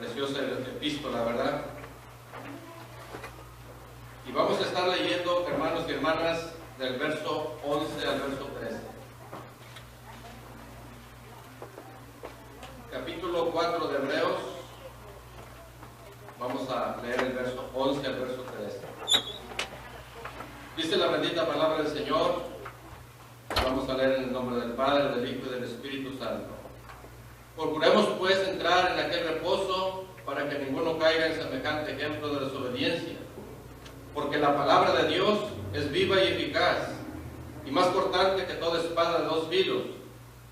preciosa epístola, ¿verdad? Y vamos a estar leyendo, hermanos y hermanas, del verso 11 al verso 13. Capítulo 4 de Hebreos, vamos a leer el verso 11 al verso 13. Dice la bendita palabra del Señor, vamos a leer en el nombre del Padre, del Hijo y del Espíritu Santo. Procuremos pues entrar en aquel reposo para que ninguno caiga en semejante ejemplo de desobediencia, porque la palabra de Dios es viva y eficaz, y más cortante que toda espada de dos filos,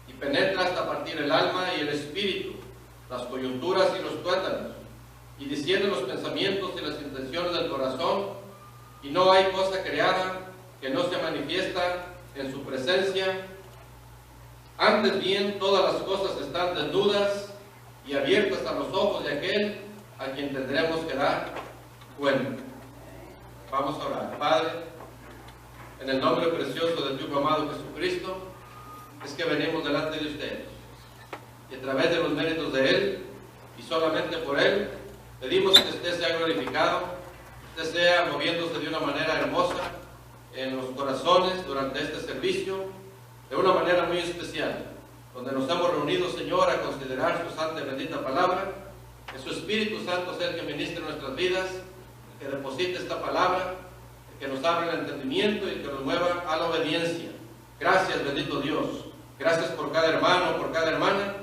y penetra hasta partir el alma y el espíritu, las coyunturas y los tuétanos, y discierne los pensamientos y las intenciones del corazón, y no hay cosa creada que no se manifiesta en su presencia. Antes bien, todas las cosas están desnudas y abiertas a los ojos de aquel a quien tendremos que dar cuenta. Vamos a orar. Padre, en el nombre precioso de tu Hijo amado Jesucristo, es que venimos delante de ustedes, y a través de los méritos de Él, y solamente por Él, pedimos que usted sea glorificado, que usted sea moviéndose de una manera hermosa en los corazones durante este servicio, de una manera muy especial, donde nos hemos reunido, Señor, a considerar su santa y bendita palabra, que su Espíritu Santo sea el que ministre nuestras vidas, el que deposite esta palabra, el que nos abra el entendimiento y el que nos mueva a la obediencia. Gracias, bendito Dios. Gracias por cada hermano, por cada hermana.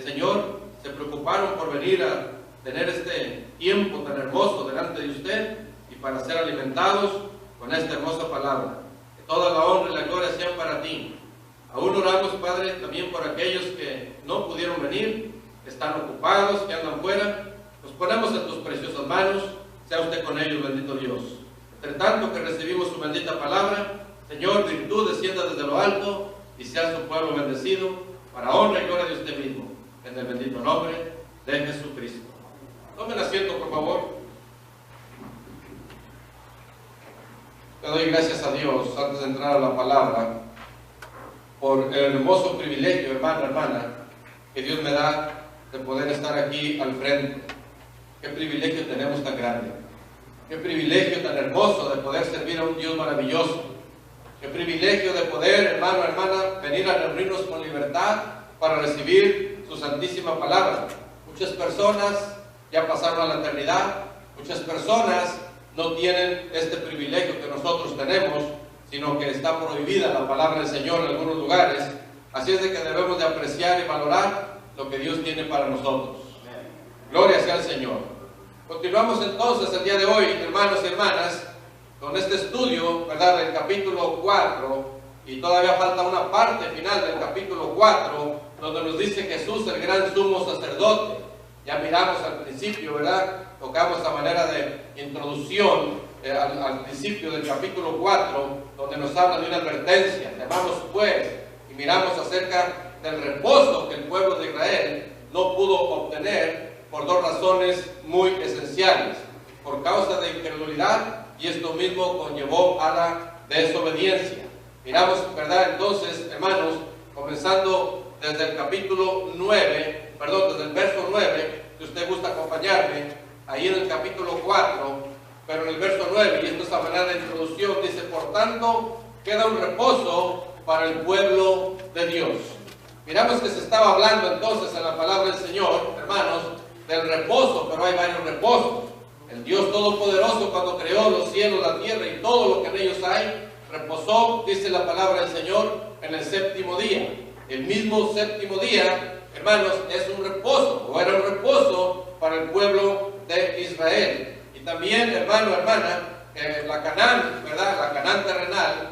Señor, se preocuparon por venir a tener este tiempo tan hermoso delante de usted y para ser alimentados con esta hermosa palabra. Que toda la honra y la gloria sean para ti. Aún oramos, Padre, también por aquellos que no pudieron venir, que están ocupados, que andan fuera. Los ponemos en tus preciosas manos. Sea usted con ellos, bendito Dios. Entre tanto que recibimos su bendita palabra, Señor, virtud descienda desde lo alto y sea su pueblo bendecido, para honra y gloria de usted mismo, en el bendito nombre de Jesucristo. Tomen asiento, por favor. Le doy gracias a Dios, antes de entrar a la palabra, por el hermoso privilegio, hermana, que Dios me da de poder estar aquí al frente. Qué privilegio tenemos tan grande. Qué privilegio tan hermoso de poder servir a un Dios maravilloso. Qué privilegio de poder, hermana, venir a reunirnos con libertad para recibir su santísima palabra. Muchas personas ya pasaron a la eternidad. Muchas personas no tienen este privilegio que nosotros tenemos, sino que está prohibida la palabra del Señor en algunos lugares. Así es de que debemos de apreciar y valorar lo que Dios tiene para nosotros. Gloria sea al Señor. Continuamos entonces el día de hoy, hermanos y hermanas, con este estudio, ¿verdad?, del capítulo 4, y todavía falta una parte final del capítulo 4, donde nos dice Jesús, el gran sumo sacerdote. Ya miramos al principio, ¿verdad?, tocamos a manera de introducción al principio del capítulo 4, donde nos habla de una advertencia. Llamamos pues, y miramos acerca del reposo que el pueblo de Israel no pudo obtener por dos razones muy esenciales: por causa de incredulidad, y esto mismo conllevó a la desobediencia. Miramos, ¿verdad?, entonces, hermanos, comenzando desde el capítulo 9, desde el verso 9, si usted gusta acompañarme, ahí en el capítulo 4, pero en el verso 9, y esto es a manera de introducción, dice: por tanto, queda un reposo para el pueblo de Dios. Miramos que se estaba hablando entonces en la palabra del Señor, hermanos, del reposo, pero hay varios reposos. El Dios Todopoderoso, cuando creó los cielos, la tierra y todo lo que en ellos hay, reposó, dice la palabra del Señor, en el séptimo día. El mismo séptimo día, hermanos, es un reposo, o era un reposo para el pueblo de Israel. Y también, hermana, la Canaán, ¿verdad?, la Canaán terrenal,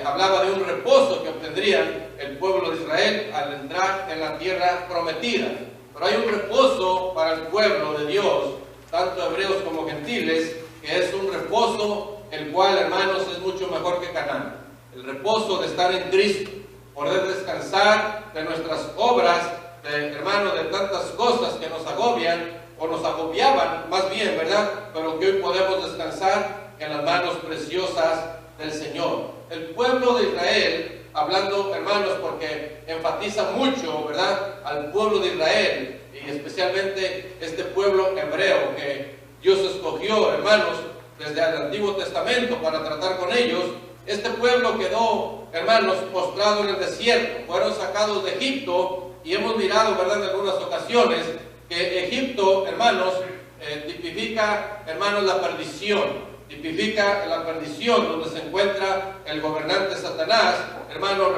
hablaba de un reposo que obtendrían el pueblo de Israel al entrar en la tierra prometida. Pero hay un reposo para el pueblo de Dios, tanto hebreos como gentiles, que es un reposo el cual, hermanos, es mucho mejor que Canaán. El reposo de estar en Cristo, poder descansar de nuestras obras, hermanos, de tantas cosas que nos agobian, o nos agobiaban más bien, ¿verdad?, pero que hoy podemos descansar en las manos preciosas del Señor. El pueblo de Israel, hablando, hermanos, porque enfatiza mucho, ¿verdad?, al pueblo de Israel, y especialmente este pueblo hebreo que Dios escogió, hermanos, desde el Antiguo Testamento para tratar con ellos. Este pueblo quedó, hermanos, postrado en el desierto, fueron sacados de Egipto, y hemos mirado, ¿verdad?, en algunas ocasiones, que Egipto, hermanos, tipifica, hermanos, la perdición. Tipifica la perdición, donde se encuentra el gobernante Satanás, hermano,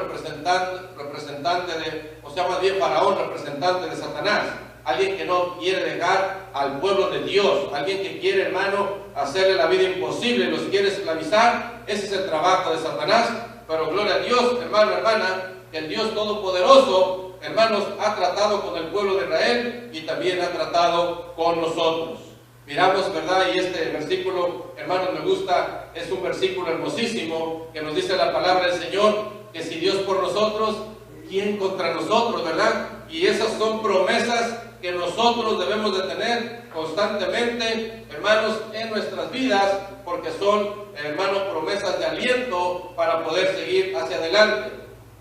representante de, o sea, más bien Faraón, representante de Satanás. Alguien que no quiere dejar al pueblo de Dios, alguien que quiere, hermano, hacerle la vida imposible, los quiere esclavizar. Ese es el trabajo de Satanás. Pero gloria a Dios, hermano, hermana, que el Dios Todopoderoso, hermanos, ha tratado con el pueblo de Israel y también ha tratado con nosotros. Miramos, ¿verdad? Y este versículo, hermanos, me gusta, es un versículo hermosísimo que nos dice la palabra del Señor, que si Dios por nosotros, ¿quién contra nosotros, verdad? Y esas son promesas que nosotros debemos de tener constantemente, hermanos, en nuestras vidas, porque son, hermanos, promesas de aliento para poder seguir hacia adelante.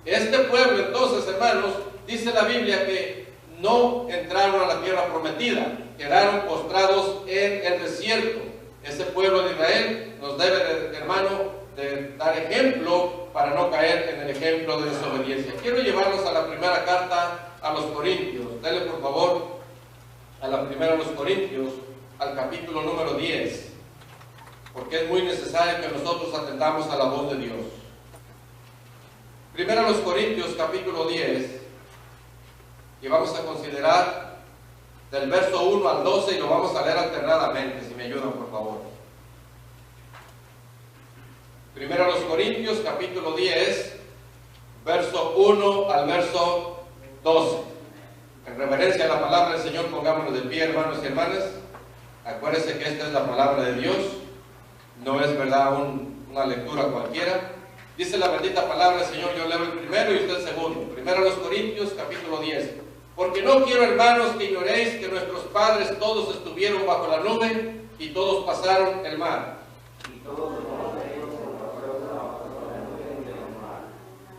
Este pueblo, entonces, hermanos, dice la Biblia que no entraron a la tierra prometida, quedaron postrados en el desierto. Ese pueblo de Israel nos debe, hermano, de dar ejemplo para no caer en el ejemplo de desobediencia. Quiero llevarlos a la primera carta a los Corintios. Denle por favor a la primera de los Corintios, al capítulo número 10, porque es muy necesario que nosotros atendamos a la voz de Dios. Primera de los Corintios, capítulo 10, y vamos a considerar del verso 1 al 12 y lo vamos a leer alternadamente, si me ayudan por favor. Primero los Corintios, capítulo 10, verso 1 al verso 12. En reverencia a la palabra del Señor, pongámonos de pie, hermanos y hermanas. Acuérdense que esta es la palabra de Dios, no es, verdad, una lectura cualquiera. Dice la bendita palabra del Señor, yo leo el primero y usted el segundo. Primero los Corintios, capítulo 10. Porque no quiero, hermanos, que ignoréis que nuestros padres todos estuvieron bajo la nube y todos pasaron el mar.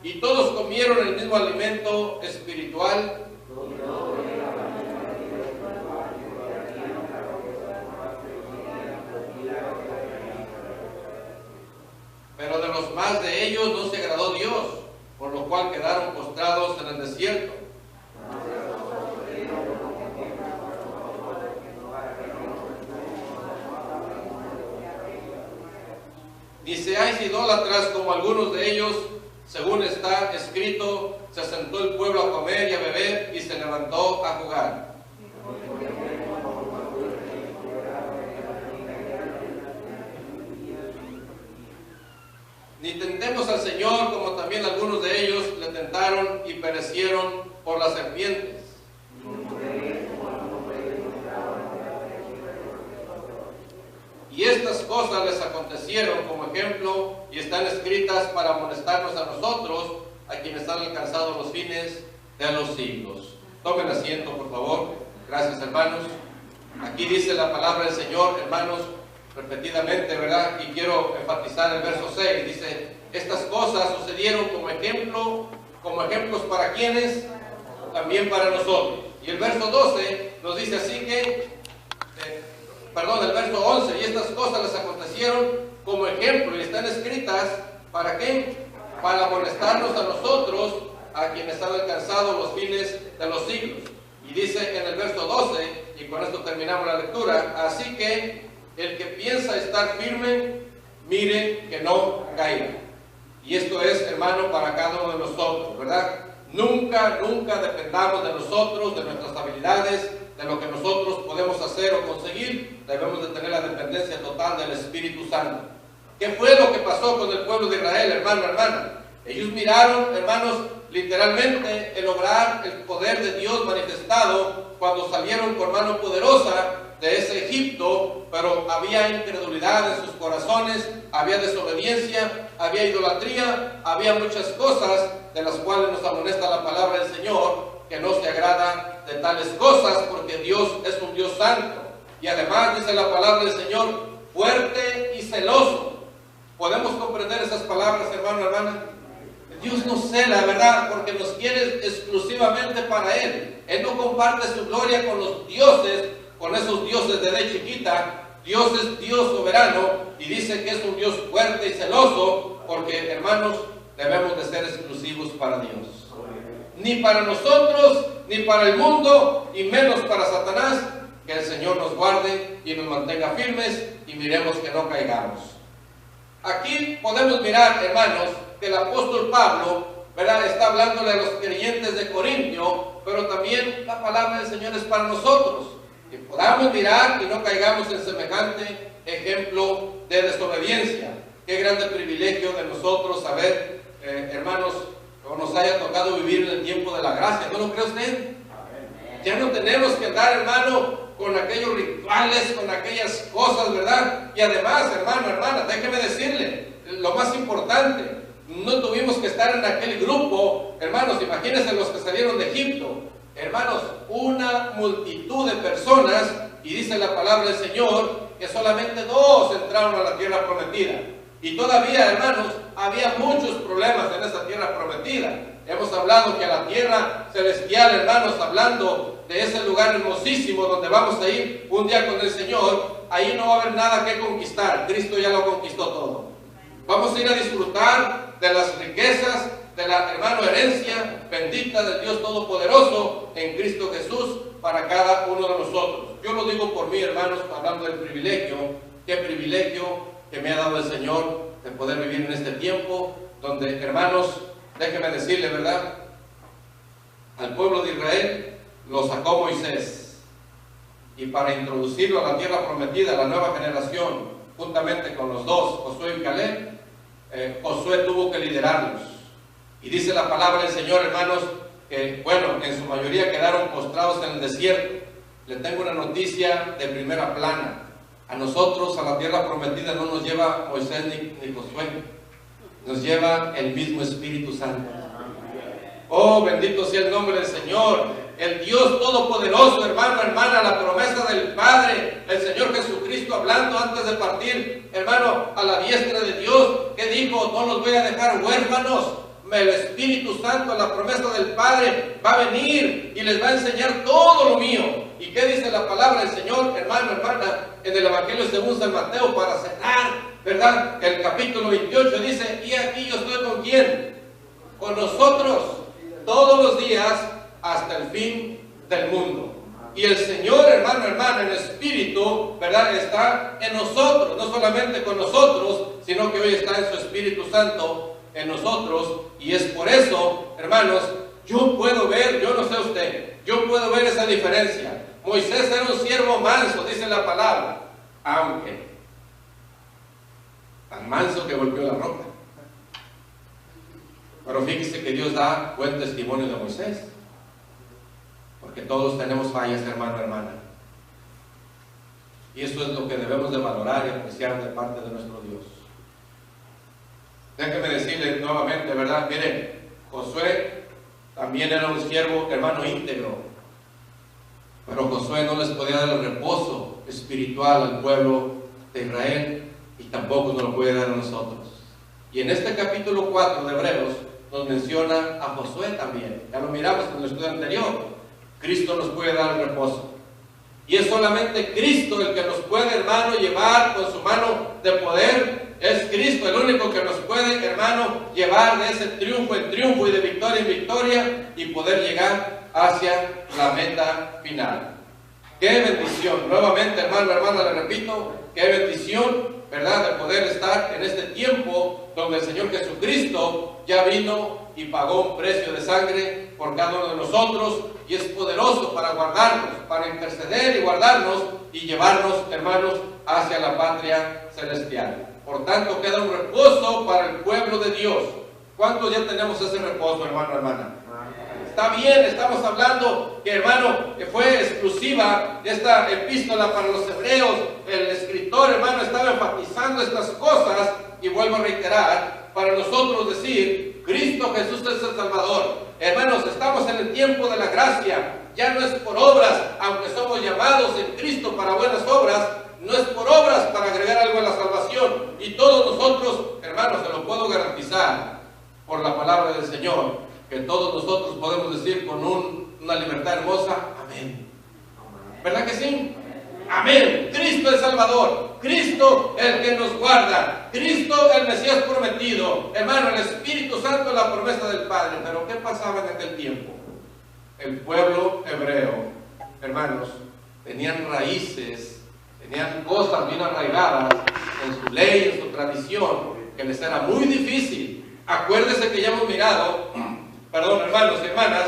Y todos comieron el mismo alimento espiritual. Pero de los más de ellos no se agradó Dios, por lo cual quedaron postrados en el desierto. Ni seáis idólatras como algunos de ellos, según está escrito, se sentó el pueblo a comer y a beber y se levantó a jugar. Ni tentemos al Señor como también algunos de ellos le tentaron y perecieron por las serpientes. Y estas cosas les acontecieron como ejemplo y están escritas para amonestarnos a nosotros, a quienes han alcanzado los fines de los siglos. Tomen asiento, por favor. Gracias, hermanos. Aquí dice la palabra del Señor, hermanos, repetidamente, ¿verdad? Y quiero enfatizar el verso 6. Dice, estas cosas sucedieron como ejemplos para quienes, también para nosotros. Y el verso 12 nos dice así que, el verso 11, y estas cosas les acontecieron como ejemplo y están escritas, ¿para qué? Para amonestarnos a nosotros, a quienes han alcanzado los fines de los siglos. Y dice en el verso 12, y con esto terminamos la lectura, así que el que piensa estar firme, mire que no caiga. Y esto es, hermano, para cada uno de nosotros, ¿verdad? Nunca dependamos de nosotros, de nuestras habilidades, de lo que nosotros podemos hacer o conseguir. Debemos de tener la dependencia total del Espíritu Santo. ¿Qué fue lo que pasó con el pueblo de Israel, hermano, hermana? Ellos miraron, hermanos, literalmente el obrar el poder de Dios manifestado cuando salieron con mano poderosa de ese Egipto, pero había incredulidad en sus corazones, había desobediencia, había idolatría, había muchas cosas de las cuales nos amonesta la palabra del Señor, que no se agrada de tales cosas, porque Dios es un Dios santo. Y además dice la palabra del Señor, fuerte y celoso. ¿Podemos comprender esas palabras, hermano, hermana? Dios nos cela, ¿verdad? Porque nos quiere exclusivamente para Él. Él no comparte su gloria con los dioses, con esos dioses de ley chiquita. Dios es Dios soberano y dice que es un Dios fuerte y celoso, porque, hermanos, debemos de ser exclusivos para Dios. Ni para nosotros, ni para el mundo, y menos para Satanás. Que el Señor nos guarde y nos mantenga firmes y miremos que no caigamos. Aquí podemos mirar, hermanos, que el apóstol Pablo, ¿verdad?, está hablándole a los creyentes de Corintio, pero también la palabra del Señor es para nosotros. Que podamos mirar y no caigamos en semejante ejemplo de desobediencia. Qué grande privilegio de nosotros saber, hermanos, que nos haya tocado vivir en el tiempo de la gracia. ¿No lo cree usted? Ya no tenemos que andar, hermano, con aquellos rituales, con aquellas cosas, ¿verdad? Y además, hermano, hermana, déjeme decirle, lo más importante, no tuvimos que estar en aquel grupo, hermanos, imagínense los que salieron de Egipto, hermanos, una multitud de personas, y dice la palabra del Señor, que solamente 2 entraron a la tierra prometida. Y todavía, hermanos, había muchos problemas en esa tierra prometida. Hemos hablado que a la tierra celestial, hermanos, hablando de ese lugar hermosísimo donde vamos a ir un día con el Señor, ahí no va a haber nada que conquistar. Cristo ya lo conquistó todo. Vamos a ir a disfrutar de las riquezas, de la, hermano, herencia bendita del Dios Todopoderoso en Cristo Jesús para cada uno de nosotros. Yo lo digo por mí, hermanos, hablando del privilegio. Qué privilegio que me ha dado el Señor de poder vivir en este tiempo donde, hermanos, déjeme decirle, ¿verdad?, al pueblo de Israel lo sacó Moisés, y para introducirlo a la tierra prometida, a la nueva generación, juntamente con los 2, Josué y Caleb, Josué tuvo que liderarlos. Y dice la palabra del Señor, hermanos, que, bueno, en su mayoría quedaron postrados en el desierto. Le tengo una noticia de primera plana. A nosotros, a la tierra prometida, no nos lleva Moisés ni Josué. Nos lleva el mismo Espíritu Santo. Oh, bendito sea el nombre del Señor. El Dios Todopoderoso, hermano, hermana, la promesa del Padre, el Señor Jesucristo hablando antes de partir, hermano, a la diestra de Dios, que dijo: no los voy a dejar huérfanos. El Espíritu Santo, la promesa del Padre, va a venir y les va a enseñar todo lo mío. ¿Y qué dice la palabra del Señor, hermano, hermana, en el Evangelio según San Mateo, para cerrar, ¿verdad? El capítulo 28 dice: y aquí yo estoy con ¿quién? Con nosotros todos los días hasta el fin del mundo. Y el Señor, hermano, hermana, en espíritu, ¿verdad?, está en nosotros, no solamente con nosotros, sino que hoy está en su Espíritu Santo en nosotros. Y es por eso, hermanos, yo puedo ver, yo no sé usted, yo puedo ver esa diferencia. Moisés era un siervo manso, dice la palabra, aunque tan manso que golpeó la roca. Pero fíjese que Dios da buen testimonio de Moisés, porque todos tenemos fallas, hermano, hermana. Y eso es lo que debemos de valorar y apreciar de parte de nuestro Dios. Déjenme decirle nuevamente, ¿verdad? Miren, Josué también era un siervo, hermano, íntegro, pero Josué no les podía dar el reposo espiritual al pueblo de Israel, y tampoco nos lo puede dar a nosotros. Y en este capítulo 4 de Hebreos nos menciona a Josué también. Ya lo miramos en el estudio anterior. Cristo nos puede dar el reposo. Y es solamente Cristo el que nos puede, hermano, llevar con su mano de poder. Es Cristo el único que nos puede, hermano, llevar de ese triunfo en triunfo y de victoria en victoria y poder llegar hacia la meta final. ¡Qué bendición! Nuevamente, hermano, hermana, le repito, qué bendición, ¿verdad?, de poder estar en este tiempo donde el Señor Jesucristo ya vino y pagó un precio de sangre por cada uno de nosotros, y es poderoso para guardarnos, para interceder y guardarnos y llevarnos, hermanos, hacia la patria celestial. Por tanto, queda un reposo para el pueblo de Dios. ¿Cuántos ya tenemos ese reposo, hermano, hermana? Está bien, estamos hablando que, hermano, que fue exclusiva esta epístola para los hebreos. El escritor, hermano, estaba enfatizando estas cosas, y vuelvo a reiterar, para nosotros decir: Cristo Jesús es el Salvador. Hermanos, estamos en el tiempo de la gracia. Ya no es por obras, aunque somos llamados en Cristo para buenas obras, no es por obras para agregar algo a la salvación. Y todos nosotros, hermanos, se lo puedo garantizar, por la palabra del Señor, que todos nosotros podemos decir con una libertad hermosa, amén. ¿Verdad que sí? Amén. Cristo el Salvador, Cristo el que nos guarda, Cristo el Mesías prometido, hermano, el Espíritu Santo la promesa del Padre. Pero ¿qué pasaba en aquel tiempo? El pueblo hebreo, hermanos, tenían raíces, tenían cosas bien arraigadas en su ley, en su tradición, que les era muy difícil. Acuérdese que ya hemos mirado, hermanos y hermanas,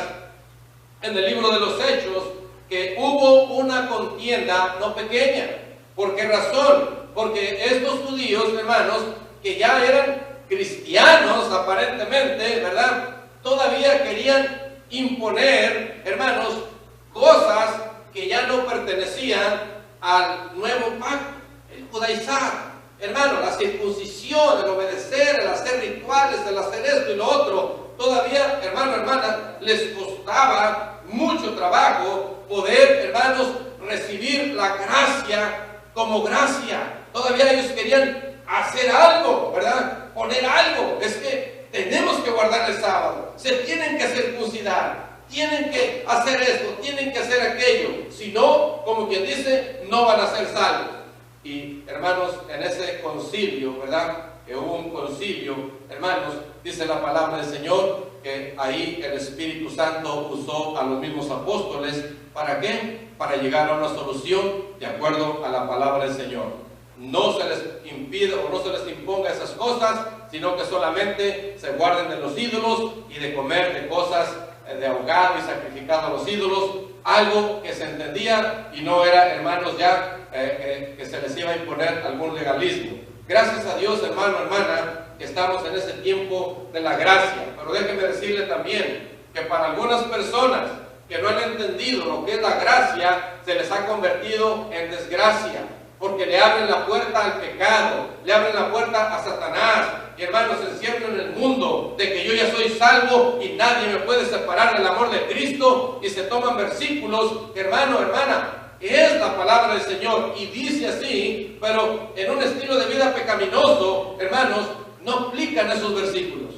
en el libro de los Hechos, que hubo una contienda no pequeña. ¿Por qué razón? Porque estos judíos, hermanos, que ya eran cristianos aparentemente, ¿verdad?, todavía querían imponer, hermanos, cosas que ya no pertenecían al nuevo pacto, el judaizar, hermano, la circuncisión, el obedecer, el hacer rituales, el hacer esto y lo otro. Todavía, hermano, hermana, les costaba mucho trabajo poder, hermanos, recibir la gracia como gracia. Todavía ellos querían hacer algo, ¿verdad?, poner algo. Es que tenemos que guardar el sábado, se tienen que circuncidar, tienen que hacer esto, tienen que hacer aquello. Si no, como quien dice, no van a ser salvos. Y hermanos, en ese concilio, ¿verdad?, que hubo un concilio, hermanos, dice la palabra del Señor que ahí el Espíritu Santo usó a los mismos apóstoles. ¿Para qué? Para llegar a una solución de acuerdo a la palabra del Señor. No se les impida o no se les imponga esas cosas, sino que solamente se guarden de los ídolos y de comer de cosas de ahogado y sacrificado a los ídolos, algo que se entendía y no era, hermanos, ya que se les iba a imponer algún legalismo. Gracias a Dios, hermano, hermana, que estamos en ese tiempo de la gracia. Pero déjenme decirle también que para algunas personas que no han entendido lo que es la gracia, se les ha convertido en desgracia, porque le abren la puerta al pecado, le abren la puerta a Satanás, y hermanos, se encierran en el mundo de que yo ya soy salvo y nadie me puede separar del amor de Cristo, y se toman versículos, hermano, hermana, que es la palabra del Señor, y dice así, pero en un estilo de vida pecaminoso, hermanos, no aplican esos versículos.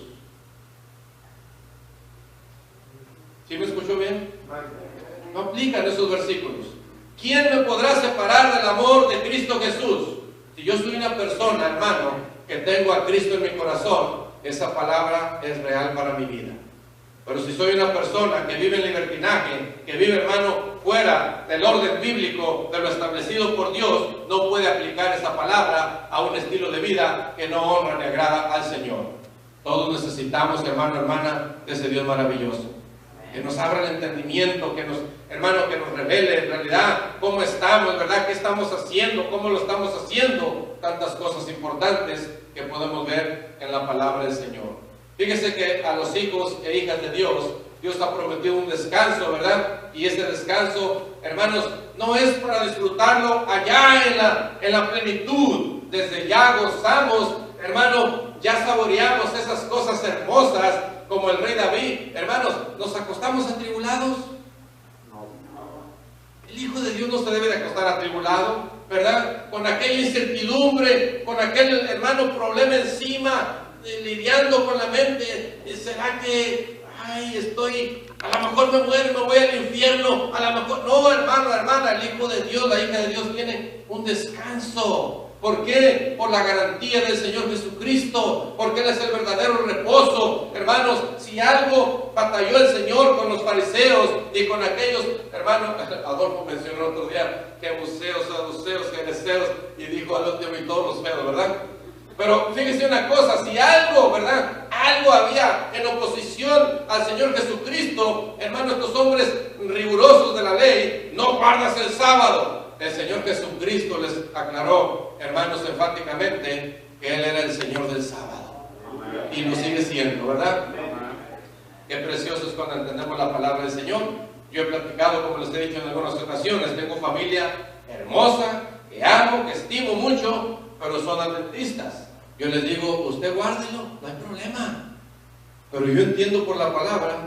¿Sí me escuchó bien? No aplican esos versículos. ¿Quién me podrá separar del amor de Cristo Jesús? Si yo soy una persona, hermano, que tengo a Cristo en mi corazón, esa palabra es real para mi vida. Pero si soy una persona que vive en libertinaje, que vive, hermano, fuera del orden bíblico, de lo establecido por Dios, no puede aplicar esa palabra a un estilo de vida que no honra ni agrada al Señor. Todos necesitamos, hermano, hermana, de ese Dios maravilloso, que nos abra el entendimiento, que nos, hermano, que nos revele en realidad cómo estamos, ¿verdad?, qué estamos haciendo, cómo lo estamos haciendo, tantas cosas importantes que podemos ver en la palabra del Señor. Fíjese que a los hijos e hijas de Dios, Dios ha prometido un descanso, ¿verdad? Y ese descanso, hermanos, no es para disfrutarlo allá en la plenitud. Desde ya gozamos, hermano, ya saboreamos esas cosas hermosas como el rey David. Hermanos, ¿nos acostamos atribulados? No. El Hijo de Dios no se debe de acostar atribulado, ¿verdad? Con aquella incertidumbre, con aquel, hermano, problema encima, lidiando con la mente. ¿Será que, a lo mejor me muero y me voy al infierno? A lo mejor, no, hermano, hermana, el Hijo de Dios, la hija de Dios tiene un descanso. ¿Por qué? Por la garantía del Señor Jesucristo, porque Él es el verdadero reposo. Hermanos, si algo batalló el Señor con los fariseos y con aquellos, hermanos, Adolfo mencionó el otro día, jebuseos, saduceos, geneceos, y dijo al último y todos los feos, ¿verdad? Pero fíjese una cosa, si algo, ¿verdad?, algo había en oposición al Señor Jesucristo, hermanos, estos hombres rigurosos de la ley, no guardas el sábado. El Señor Jesucristo les aclaró, hermanos, enfáticamente, que Él era el Señor del sábado. Y lo sigue siendo, ¿verdad? Qué precioso es cuando entendemos la palabra del Señor. Yo he platicado, como les he dicho en algunas ocasiones, tengo familia hermosa, que amo, que estimo mucho, pero son adventistas. Yo les digo, usted guárdelo, no hay problema. Pero yo entiendo por la palabra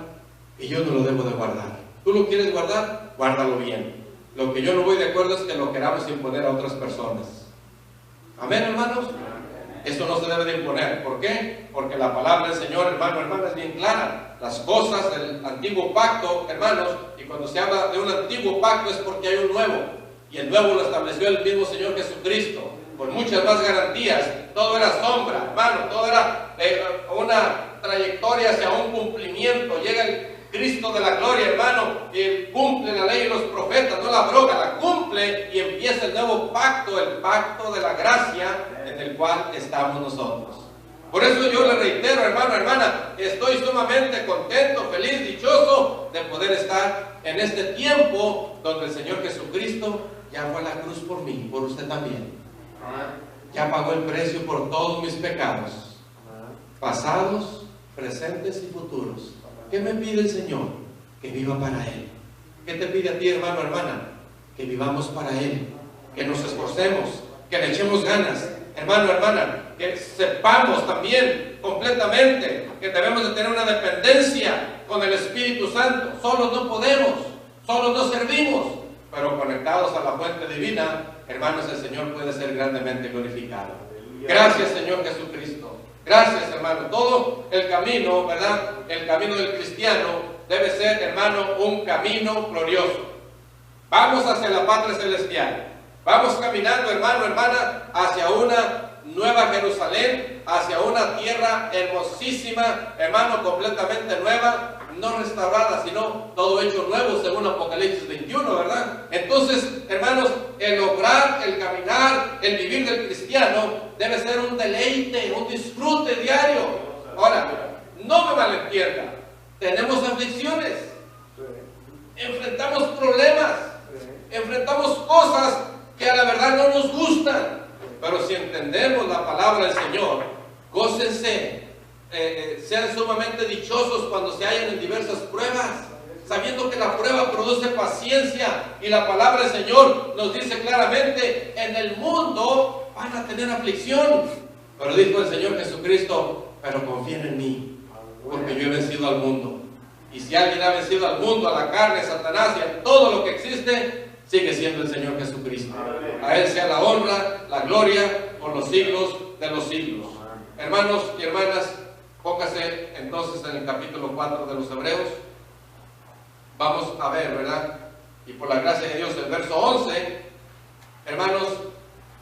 que yo no lo debo de guardar. ¿Tú lo quieres guardar? Guárdalo bien. Lo que yo no voy de acuerdo es que lo queramos imponer a otras personas. Amén, hermanos. Eso no se debe de imponer. ¿Por qué? Porque la palabra del Señor, hermano, hermana, es bien clara. Las cosas del antiguo pacto, hermanos, y cuando se habla de un antiguo pacto es porque hay un nuevo. Y el nuevo lo estableció el mismo Señor Jesucristo, con muchas más garantías. Todo era sombra, hermano, todo era una trayectoria hacia un cumplimiento. Llega el Cristo de la gloria, hermano, y Él cumple la ley y los profetas, no la abroga, la cumple, y empieza el nuevo pacto, el pacto de la gracia en el cual estamos nosotros. Por eso yo le reitero, hermano, hermana, estoy sumamente contento, feliz, dichoso de poder estar en este tiempo donde el Señor Jesucristo ya fue a la cruz por mí, por usted también. Ya pagó el precio por todos mis pecados, pasados, presentes y futuros. ¿Qué me pide el Señor? Que viva para Él. ¿Qué te pide a ti, hermano, hermana? Que vivamos para Él, que nos esforcemos, que le echemos ganas, hermano, hermana, que sepamos también completamente que debemos de tener una dependencia con el Espíritu Santo. Solos no podemos, solos no servimos, pero conectados a la fuente divina, hermanos, el Señor puede ser grandemente glorificado. Gracias, Señor Jesucristo. Gracias, hermano. Todo el camino, ¿verdad? El camino del cristiano debe ser, hermano, un camino glorioso. Vamos hacia la patria celestial. Vamos caminando, hermano, hermana, hacia una nueva Jerusalén, hacia una tierra hermosísima, hermano, completamente nueva, no restaurada, sino todo hecho nuevo, según Apocalipsis 21, ¿verdad? Entonces, hermanos, el obrar, el caminar, el vivir del cristiano debe ser un deleite, un disfrute diario. Ahora, no me malentienda, tenemos aflicciones, enfrentamos problemas, enfrentamos cosas que a la verdad no nos gustan, pero si entendemos la palabra del Señor, gócense, sean sumamente dichosos cuando se hallan en diversas pruebas, sabiendo que la prueba produce paciencia, y la palabra del Señor nos dice claramente: en el mundo van a tener aflicción, pero dijo el Señor Jesucristo: pero confíen en mí, porque yo he vencido al mundo. Y si alguien ha vencido al mundo, a la carne, a Satanás y a todo lo que existe, sigue siendo el Señor Jesucristo. A Él sea la honra, la gloria, por los siglos de los siglos. Hermanos y hermanas, póngase entonces en el capítulo 4 de los Hebreos. Vamos a ver, ¿verdad? Y por la gracia de Dios, el verso 11, hermanos,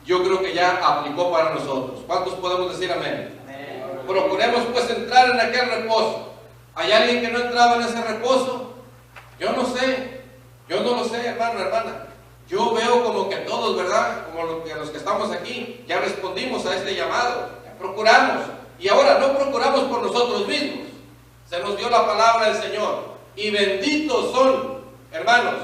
yo creo que ya aplicó para nosotros. ¿Cuántos podemos decir amén? Amén. Procuremos pues entrar en aquel reposo. ¿Hay alguien que no entraba en ese reposo? Yo no sé. Yo no lo sé, hermano, hermana. Yo veo como que todos, ¿verdad? Como los que estamos aquí, ya respondimos a este llamado. Ya procuramos. Y ahora no procuramos por nosotros mismos. Se nos dio la palabra del Señor. Y benditos son, hermanos,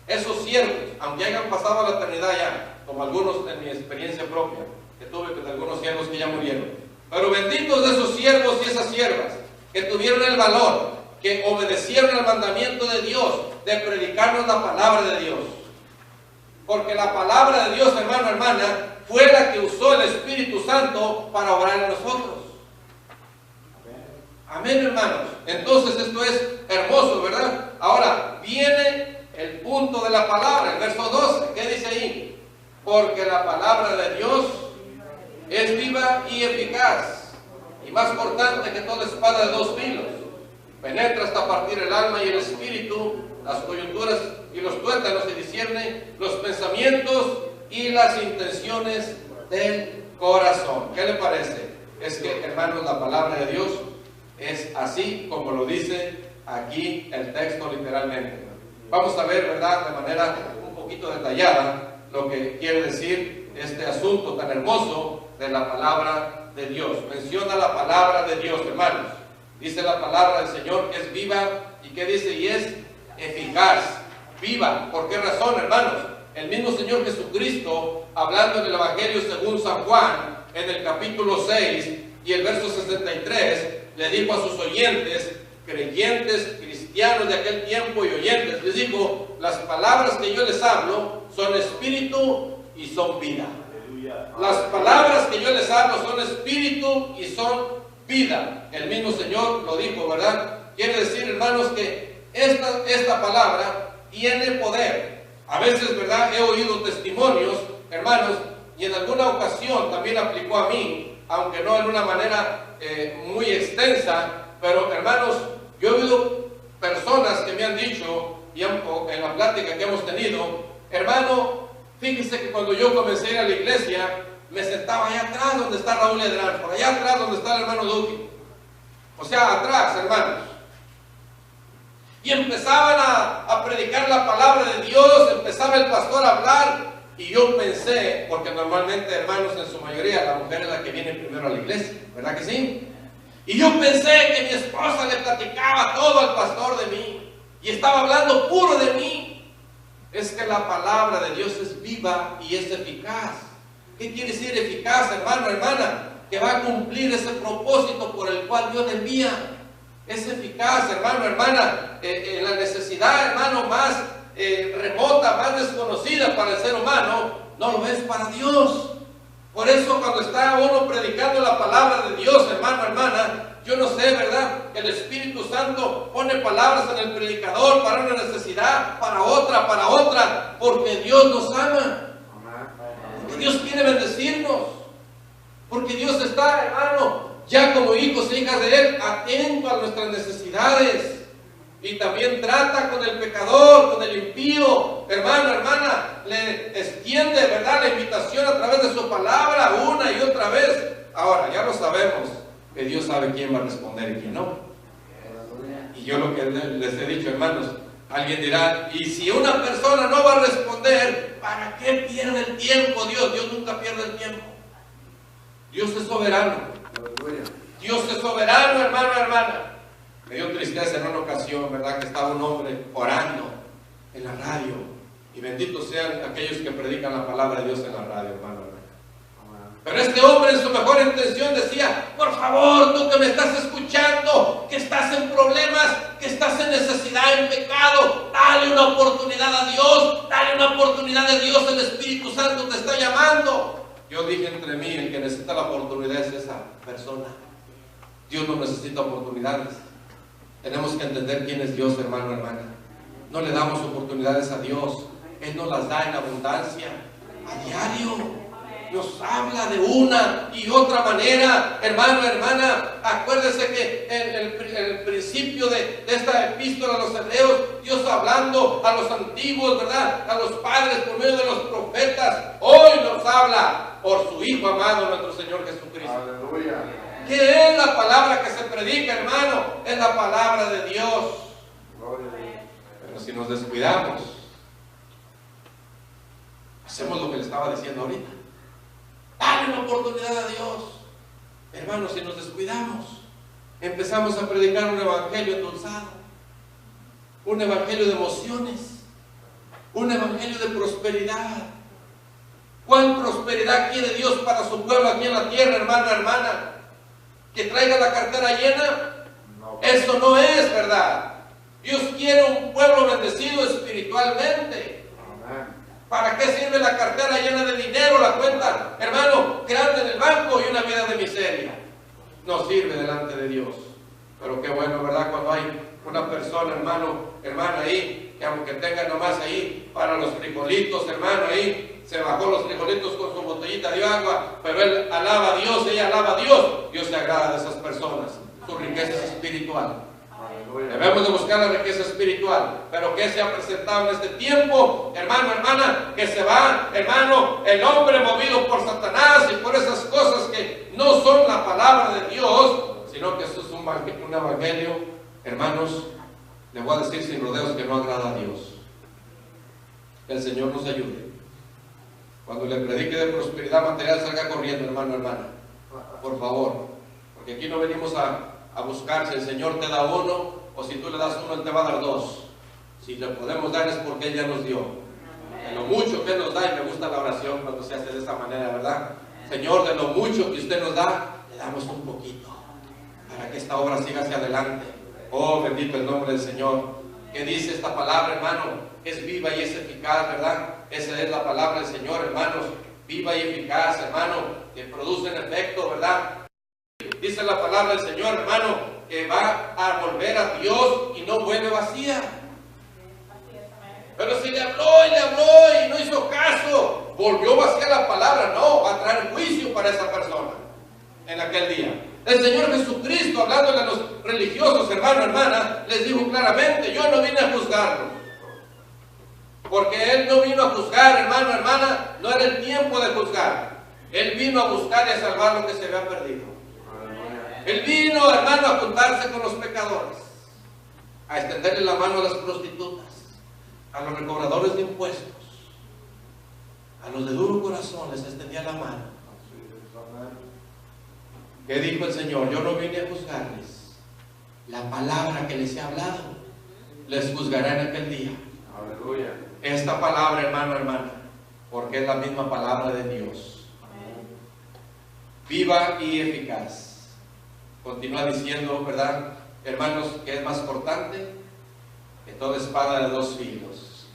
esos siervos, aunque hayan pasado a la eternidad ya, como algunos en mi experiencia propia, que tuve con algunos siervos que ya murieron. Pero benditos de esos siervos y esas siervas, que tuvieron el valor, que obedecieron el mandamiento de Dios, de predicarnos la palabra de Dios. Porque la palabra de Dios, hermano, hermana, fue la que usó el Espíritu Santo para obrar en nosotros. Amén, hermanos. Entonces esto es hermoso, ¿verdad? Ahora viene el punto de la palabra, el verso 12. ¿Qué dice ahí? Porque la palabra de Dios es viva y eficaz, y más cortante que toda espada de dos filos. Penetra hasta partir el alma y el espíritu, las coyunturas y los tuétanos, y discierne los pensamientos y las intenciones del corazón. ¿Qué le parece? Es que, hermanos, la palabra de Dios es así como lo dice aquí el texto literalmente. Vamos a ver, ¿verdad?, de manera un poquito detallada lo que quiere decir este asunto tan hermoso de la palabra de Dios. Menciona la palabra de Dios, hermanos. Dice la palabra del Señor que es viva, ¿y qué dice? Y es eficaz. Viva. ¿Por qué razón, hermanos? El mismo Señor Jesucristo, hablando en el Evangelio según San Juan, en el capítulo 6 y el verso 63, le dijo a sus oyentes, creyentes, cristianos de aquel tiempo y oyentes, les dijo: las palabras que yo les hablo son espíritu y son vida. Las palabras que yo les hablo son espíritu y son vida. El mismo Señor lo dijo, ¿verdad? Quiere decir, hermanos, que esta palabra tiene poder. A veces, ¿verdad?, he oído testimonios, hermanos, y en alguna ocasión también aplicó a mí, aunque no en una manera muy extensa, pero hermanos, yo he oído personas que me han dicho, y en la plática que hemos tenido, hermano, fíjese que cuando yo comencé a ir a la iglesia, me sentaba allá atrás donde está Raúl Edrán, por allá atrás donde está el hermano Duque, o sea, atrás, hermanos. Y empezaban a predicar la palabra de Dios, empezaba el pastor a hablar, y yo pensé, porque normalmente, hermanos, en su mayoría, la mujer es la que viene primero a la iglesia, ¿verdad que sí? Y yo pensé que mi esposa le platicaba todo al pastor de mí, y estaba hablando puro de mí. Es que la palabra de Dios es viva y es eficaz. ¿Qué quiere decir eficaz, hermano, hermana? Que va a cumplir ese propósito por el cual Dios le envía. Es eficaz, hermano, hermana, en la necesidad, hermano, más remota, más desconocida para el ser humano, no lo es para Dios. Por eso cuando está uno predicando la palabra de Dios, hermano, hermana, yo no sé, ¿verdad? El Espíritu Santo pone palabras en el predicador para una necesidad, para otra, porque Dios nos ama. Porque Dios quiere bendecirnos. Porque Dios está, hermano, ya como hijos e hijas de Él, atento a nuestras necesidades. Y también trata con el pecador, con el impío. Hermano, hermana, le extiende, ¿verdad?, la invitación a través de su palabra una y otra vez. Ahora, ya lo sabemos, que Dios sabe quién va a responder y quién no. Y yo lo que les he dicho, hermanos, alguien dirá, y si una persona no va a responder, ¿para qué pierde el tiempo Dios? Dios nunca pierde el tiempo. Dios es soberano. Dios es soberano, hermano, hermana. Me dio tristeza en una ocasión, ¿verdad?, que estaba un hombre orando en la radio. Y benditos sean aquellos que predican la palabra de Dios en la radio, hermano. Pero este hombre en su mejor intención decía, por favor, tú que me estás escuchando, que estás en problemas, que estás en necesidad, en pecado, dale una oportunidad a Dios, dale una oportunidad a Dios, el Espíritu Santo te está llamando. Yo dije entre mí, el que necesita la oportunidad es esa persona. Dios no necesita oportunidades. Tenemos que entender quién es Dios, hermano, hermana. No le damos oportunidades a Dios. Él nos las da en abundancia, a diario. Nos habla de una y otra manera, hermano, hermana. Acuérdese que en el principio de esta epístola a los hebreos, Dios hablando a los antiguos, ¿verdad?, a los padres por medio de los profetas, hoy nos habla por su Hijo amado, nuestro Señor Jesucristo. Aleluya. ¿Qué es la palabra que se predica, hermano? Es la palabra de Dios. Pero si nos descuidamos, hacemos lo que le estaba diciendo ahorita. Dale una oportunidad a Dios. Hermanos, si nos descuidamos, empezamos a predicar un evangelio endulzado, un evangelio de emociones, un evangelio de prosperidad. ¿Cuál prosperidad quiere Dios para su pueblo aquí en la tierra, hermano, hermana? ¿Que traiga la cartera llena? No. Eso no es verdad. Dios quiere un pueblo bendecido espiritualmente. Amén. ¿Para qué sirve la cartera llena de dinero, la cuenta, hermano, grande en el banco y una vida de miseria? No sirve delante de Dios. Pero qué bueno, ¿verdad?, cuando hay una persona, hermano, hermana ahí, que aunque tenga nomás ahí para los frijolitos, hermano, ahí se bajó los frijolitos con su botellita de agua, pero él alaba a Dios, ella alaba a Dios. Dios se agrada de esas personas. Su riqueza es espiritual. Debemos de buscar la riqueza espiritual. Pero ¿qué se ha presentado en este tiempo, hermano, hermana? Que se va, hermano, el hombre movido por Satanás y por esas cosas que no son la palabra de Dios, sino que eso es un evangelio, hermanos, le voy a decir sin rodeos, que no agrada a Dios. Que el Señor nos ayude. Cuando le predique de prosperidad material, salga corriendo, hermano, hermana, por favor, porque aquí no venimos a buscar si el Señor te da uno, o si tú le das uno, Él te va a dar dos. Si le podemos dar es porque Él ya nos dio. De lo mucho que Él nos da, y me gusta la oración cuando se hace de esa manera, ¿verdad? Señor, de lo mucho que usted nos da, le damos un poquito, para que esta obra siga hacia adelante. Oh, bendito el nombre del Señor. ¿Qué dice esta palabra, hermano? Es viva y es eficaz, ¿verdad? Esa es la palabra del Señor, hermanos. Viva y eficaz, hermano, que producen efecto, ¿verdad? Dice la palabra del Señor, hermano, que va a volver a Dios y no vuelve vacía. Pero si le habló y no hizo caso, volvió vacía la palabra, no, va a traer juicio para esa persona. en aquel día. El Señor Jesucristo, hablándole a los religiosos, hermano, hermana, les dijo claramente: yo no vine a juzgarlos. Porque Él no vino a juzgar, hermano, hermana, no era el tiempo de juzgar. Él vino a buscar y a salvar lo que se había perdido. Él vino, hermano, a juntarse con los pecadores, a extenderle la mano a las prostitutas, a los recobradores de impuestos, a los de duro corazón les extendía la mano. ¿Qué dijo el Señor? Yo no vine a juzgarles. La palabra que les he hablado les juzgará en aquel día. Aleluya. Esta palabra, hermano, hermana, porque es la misma palabra de Dios, viva y eficaz. Continúa diciendo, ¿verdad, hermanos, que es más cortante que toda espada de dos filos?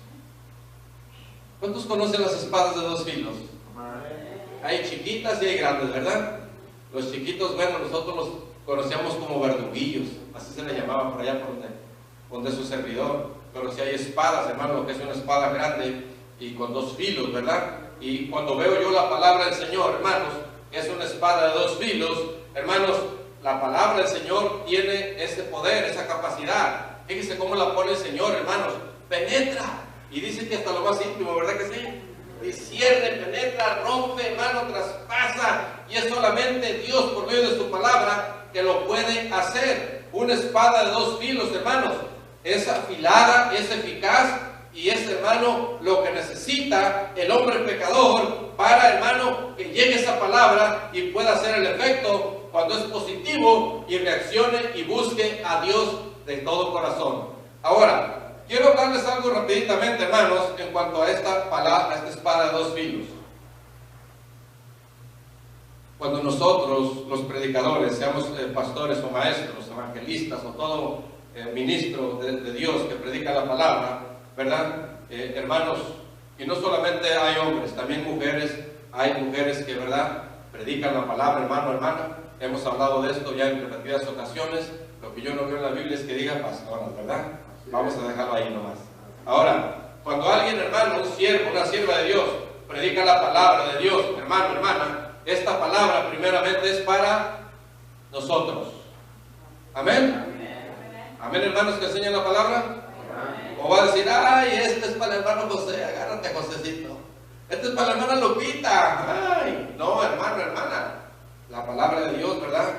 ¿Cuántos conocen las espadas de dos filos? Hay chiquitas y hay grandes, ¿verdad? Los chiquitos, bueno, nosotros los conocíamos como verduguillos, así se le llamaba por allá por donde su servidor. Pero si hay espadas, hermano, lo que es una espada grande y con dos filos, ¿verdad? Y cuando veo yo la palabra del Señor, hermanos, que es una espada de dos filos, hermanos, la palabra del Señor tiene ese poder, esa capacidad. Fíjense cómo la pone el Señor, hermanos. Penetra. Y dice que hasta lo más íntimo, ¿verdad que sí? Discierne, penetra, rompe, hermano, traspasa. Y es solamente Dios, por medio de su palabra, que lo puede hacer. Una espada de dos filos, hermanos. Es afilada, es eficaz y es, hermano, lo que necesita el hombre pecador para, hermano, que llegue esa palabra y pueda hacer el efecto cuando es positivo y reaccione y busque a Dios de todo corazón. Ahora, quiero hablarles algo rapiditamente, hermanos, en cuanto a esta palabra, a esta espada de dos filos. Cuando nosotros, los predicadores, seamos pastores o maestros, evangelistas o todo ministro de Dios que predica la palabra, ¿verdad? Hermanos, y no solamente hay hombres, también mujeres, hay mujeres que, ¿verdad?, predican la palabra, hermano, hermana. Hemos hablado de esto ya en repetidas ocasiones. Lo que yo no veo en la Biblia es que diga pastoras, ¿verdad? Vamos a dejarlo ahí nomás. Ahora, cuando alguien, hermano, un siervo, una sierva de Dios, predica la palabra de Dios, hermano, hermana, esta palabra primeramente es para nosotros. Amén. Amén, hermanos, que enseñan la palabra. O va a decir: ay, este es para el hermano José, agárrate, Josecito. Este es para la hermana Lupita. Ay, no, hermano, hermana. La palabra de Dios, ¿verdad?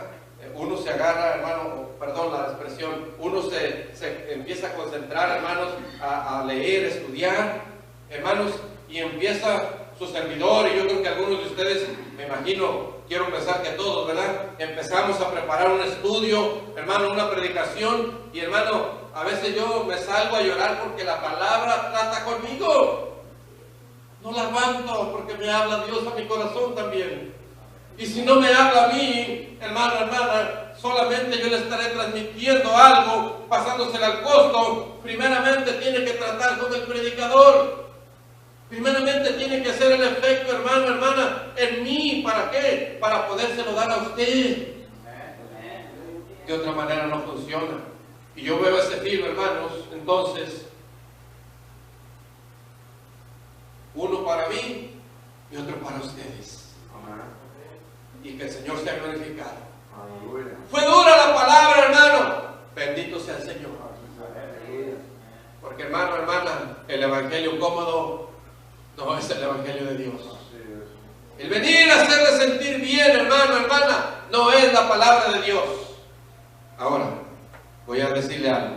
Uno se agarra, hermano, perdón la expresión, uno se empieza a concentrar, hermanos, a leer, estudiar, hermanos, y empieza su servidor, y yo creo que algunos de ustedes, me imagino, quiero pensar que todos, ¿verdad? Empezamos a preparar un estudio, hermano, una predicación, y hermano, a veces yo me salgo a llorar porque la palabra trata conmigo. No la aguanto porque me habla Dios a mi corazón también. Y si no me habla a mí, hermano, hermana, solamente yo le estaré transmitiendo algo, pasándosele al costo. Primeramente tiene que tratar con el predicador. Primeramente tiene que hacer el efecto, hermano, hermana, en mí. ¿Para qué? Para podérselo dar a usted. De otra manera no funciona. Y yo veo ese filo, hermanos, entonces, uno para mí y otro para ustedes. Y que el Señor sea glorificado. Fue dura la palabra, hermano. Bendito sea el Señor. Porque, hermano, hermana, el evangelio cómodo no es el evangelio de Dios. El venir a hacerle sentir bien, hermano, hermana, no es la palabra de Dios. Ahora, voy a decirle algo.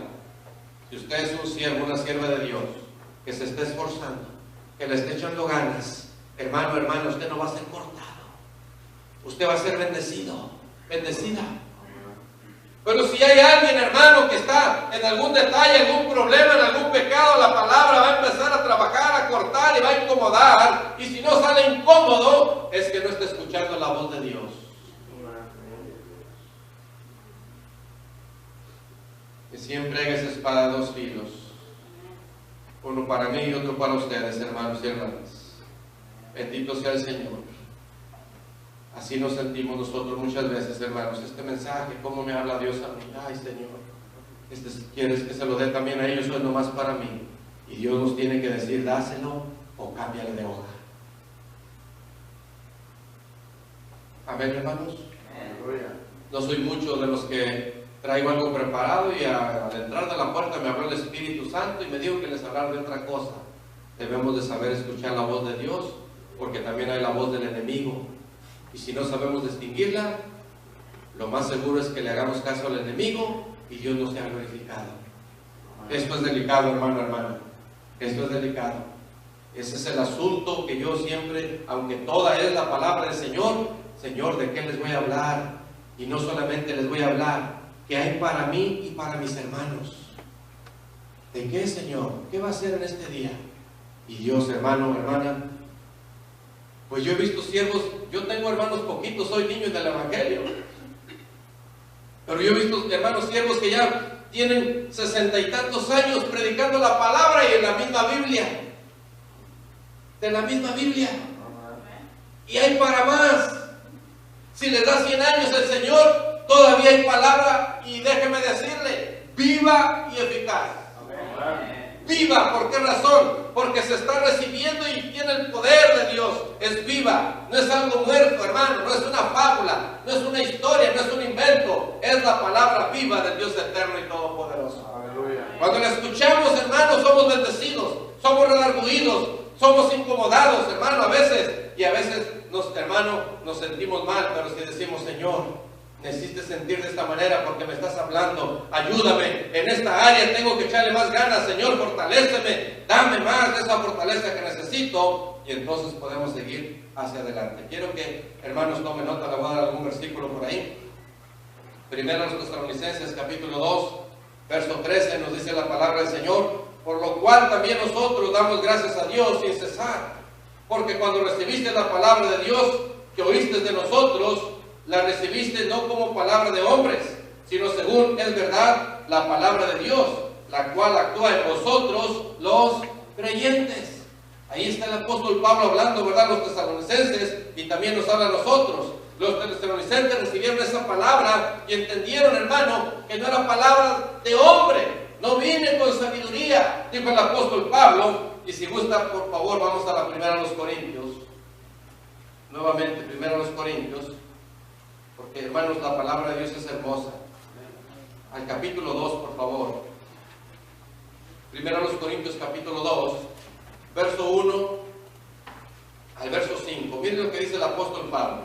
Si usted es un siervo, una sierva de Dios, que se esté esforzando, que le esté echando ganas, hermano, hermana, usted no va a ser cortado. Usted va a ser bendecido, bendecida. Pero si hay alguien, hermano, que está en algún detalle, algún problema, en algún pecado, la palabra va a empezar a trabajar, a cortar y va a incomodar. Y si no sale incómodo, es que no está escuchando la voz de Dios. Que siempre hay esa espada de dos filos. Uno para mí y otro para ustedes, hermanos y hermanas. Bendito sea el Señor. Así nos sentimos nosotros muchas veces, hermanos. Este mensaje, ¿cómo me habla Dios a mí? Ay, Señor, ¿quieres que se lo dé también a ellos o es nomás para mí? Y Dios nos tiene que decir: dáselo o cámbiale de hoja. Amén, hermanos. No soy mucho de los que traigo algo preparado y al entrar de la puerta me habló el Espíritu Santo y me dijo que les hablara de otra cosa. Debemos de saber escuchar la voz de Dios, porque también hay la voz del enemigo. Y si no sabemos distinguirla, lo más seguro es que le hagamos caso al enemigo y Dios no sea glorificado. Esto es delicado, hermano, hermana. Esto es delicado. Ese es el asunto que yo siempre, aunque toda es la palabra del Señor, Señor, ¿de qué les voy a hablar? Y no solamente les voy a hablar, ¿qué hay para mí y para mis hermanos? ¿De qué, Señor? ¿Qué va a hacer en este día? Y Dios, hermano, hermana, pues yo he visto siervos, yo tengo hermanos poquitos, soy niño del Evangelio, pero yo he visto hermanos siervos que ya tienen 60 y tantos años predicando la palabra y en la misma Biblia, de la misma Biblia, y hay para más. Si les da 100 años el Señor, todavía hay palabra, y déjeme decirle, viva y eficaz. Viva, ¿por qué razón? Porque se está recibiendo y tiene el poder de Dios. Es viva, no es algo muerto, hermano, no es una fábula, no es una historia, no es un invento, es la palabra viva del Dios eterno y todopoderoso. Aleluya. Cuando la escuchamos, hermanos, somos bendecidos, somos redarguidos, somos incomodados, hermano, a veces, y a veces nos sentimos mal, pero si decimos, Señor, necesito sentir de esta manera porque me estás hablando, ayúdame, en esta área tengo que echarle más ganas, Señor, fortaléceme, dame más de esa fortaleza que necesito, y entonces podemos seguir hacia adelante. Quiero que, hermanos, tomen nota, le voy a dar algún versículo por ahí. Primero los Tesalonicenses, capítulo 2, verso 13, nos dice la palabra del Señor, por lo cual también nosotros damos gracias a Dios sin cesar, porque cuando recibiste la palabra de Dios que oíste de nosotros, la recibiste no como palabra de hombres, sino según es verdad la palabra de Dios, la cual actúa en vosotros los creyentes. Ahí está el apóstol Pablo hablando, ¿verdad?, los tesalonicenses, y también nos habla a nosotros. Los tesalonicenses recibieron esa palabra y entendieron, hermano, que no era palabra de hombre, no viene con sabiduría, dijo el apóstol Pablo. Y si gusta, por favor, vamos a la primera de los Corintios, nuevamente, primera de los Corintios, porque, hermanos, la palabra de Dios es hermosa. Al capítulo 2, por favor. Primera de los Corintios, capítulo 2, verso 1 al verso 5. Miren lo que dice el apóstol Pablo.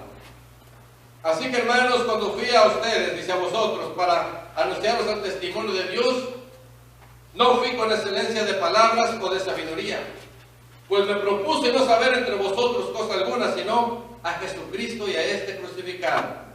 Así que, hermanos, cuando fui a ustedes, dice a vosotros, para anunciaros el testimonio de Dios, no fui con excelencia de palabras o de sabiduría, pues me propuse no saber entre vosotros cosa alguna, sino a Jesucristo y a este crucificado.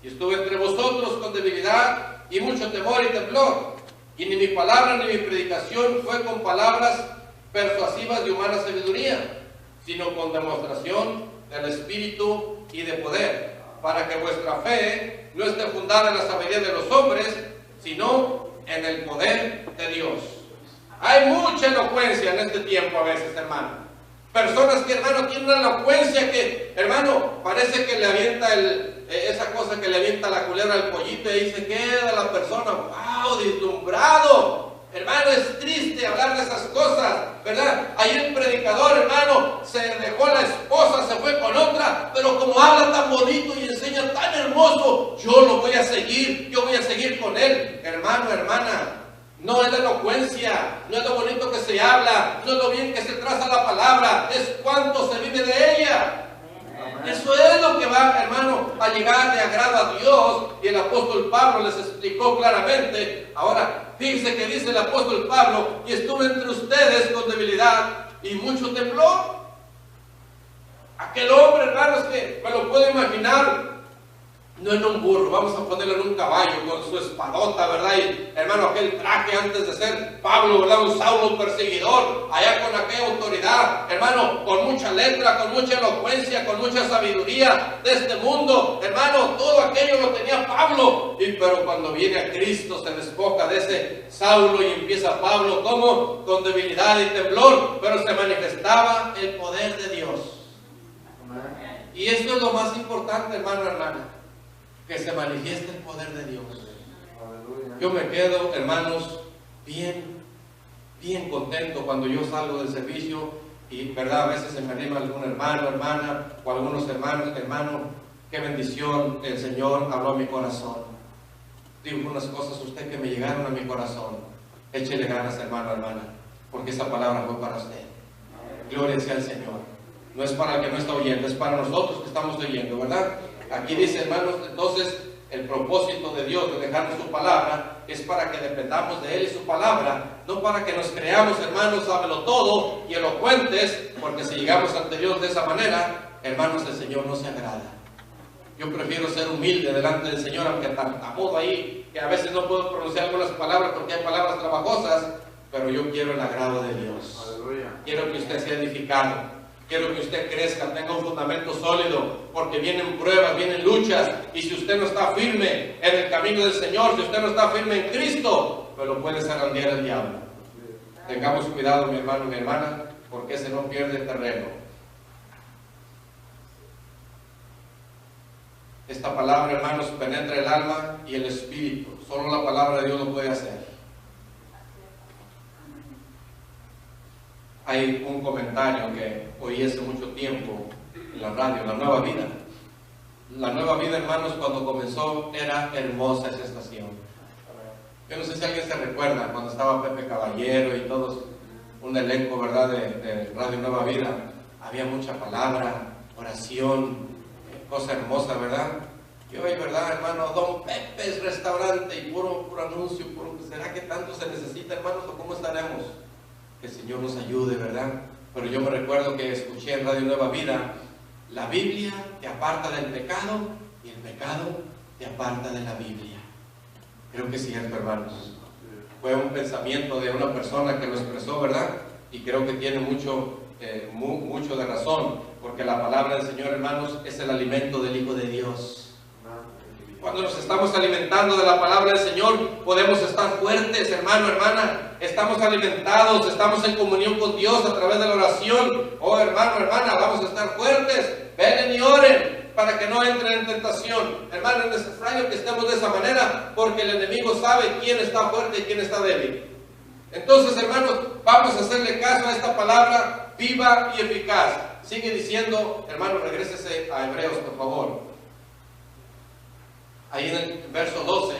Y estuve entre vosotros con debilidad y mucho temor y temblor, y ni mi palabra ni mi predicación fue con palabras persuasivas de humana sabiduría, sino con demostración del Espíritu y de poder, para que vuestra fe no esté fundada en la sabiduría de los hombres, sino en el poder de Dios. Hay mucha elocuencia en este tiempo a veces, hermano. Personas que, hermano, tienen una elocuencia que, hermano, parece que le avienta esa cosa que le avienta la culebra al pollito y ahí se queda la persona, wow, deslumbrado. Hermano, es triste hablar de esas cosas, ¿verdad? Ahí el predicador, hermano, se dejó a la esposa, se fue con otra, pero como habla tan bonito y enseña tan hermoso, yo lo voy a seguir, yo voy a seguir con él. Hermano, hermana, no es la elocuencia, no es lo bonito que se habla, no es lo bien que se traza la palabra, es cuánto se vive de ella. Eso es lo que va, hermano, a llegar de agrado a Dios, y el apóstol Pablo les explicó claramente. Ahora, fíjense que dice el apóstol Pablo, y estuve entre ustedes con debilidad y mucho temblor. Aquel hombre, hermanos, que me lo puedo imaginar, no en un burro, vamos a ponerlo en un caballo con su espadota, ¿verdad? Y, hermano, aquel traje antes de ser Pablo, ¿verdad? Un Saulo perseguidor, allá con aquella autoridad, hermano, con mucha letra, con mucha elocuencia, con mucha sabiduría de este mundo, hermano, todo aquello lo tenía Pablo. Pero cuando viene a Cristo se despoja de ese Saulo y empieza Pablo, ¿cómo? Con debilidad y temblor, pero se manifestaba el poder de Dios. Y esto es lo más importante, hermano, hermana, que se manifieste el poder de Dios. Yo me quedo, hermanos, bien contento cuando yo salgo del servicio y, verdad, a veces se me anima algún hermano, hermana, o algunos hermanos, qué bendición el Señor habló a mi corazón. Digo unas cosas a usted que me llegaron a mi corazón. Échele ganas, hermano, hermana, porque esa palabra fue para usted. Gloria sea al Señor. No es para el que no está oyendo, es para nosotros que estamos oyendo, ¿verdad? Aquí dice, hermanos, entonces el propósito de Dios de dejarnos su palabra es para que dependamos de Él y su palabra, no para que nos creamos, hermanos, sábelo todo y elocuentes, porque si llegamos ante Dios de esa manera, hermanos, el Señor no se agrada. Yo prefiero ser humilde delante del Señor, aunque tartamudo ahí, que a veces no puedo pronunciar algunas palabras porque hay palabras trabajosas, pero yo quiero el agrado de Dios. Aleluya. Quiero que usted sea edificado. Quiero que usted crezca, tenga un fundamento sólido, porque vienen pruebas, vienen luchas, y si usted no está firme en el camino del Señor, si usted no está firme en Cristo, pues lo puede zarandear el diablo. Tengamos cuidado, mi hermano y mi hermana, porque ese no pierde terreno. Esta palabra, hermanos, penetra el alma y el espíritu. Solo la palabra de Dios lo puede hacer. Hay un comentario que oí hace mucho tiempo en la radio, La Nueva Vida. La Nueva Vida, hermanos, cuando comenzó era hermosa esa estación. Yo no sé si alguien se recuerda cuando estaba Pepe Caballero y todos, un elenco, ¿verdad?, de Radio Nueva Vida. Había mucha palabra, oración, cosa hermosa, ¿verdad? Y hoy, ¿verdad, hermano? Don Pepe's Restaurante y puro anuncio, ¿será que tanto se necesita, hermanos, o cómo estaremos? Que el Señor nos ayude, ¿verdad? Pero yo me recuerdo que escuché en Radio Nueva Vida, la Biblia te aparta del pecado y el pecado te aparta de la Biblia. Creo que es cierto, hermanos. Fue un pensamiento de una persona que lo expresó, ¿verdad? Y creo que tiene mucho de razón, porque la palabra del Señor, hermanos, es el alimento del Hijo de Dios. Cuando nos estamos alimentando de la palabra del Señor, podemos estar fuertes, hermano, hermana. Estamos alimentados, estamos en comunión con Dios a través de la oración. Oh, hermano, hermana, vamos a estar fuertes. Ven y oren para que no entren en tentación. Hermano, es necesario que estemos de esa manera, porque el enemigo sabe quién está fuerte y quién está débil. Entonces, hermanos, vamos a hacerle caso a esta palabra viva y eficaz. Sigue diciendo, hermano, regrésese a Hebreos, por favor. Ahí en el verso 12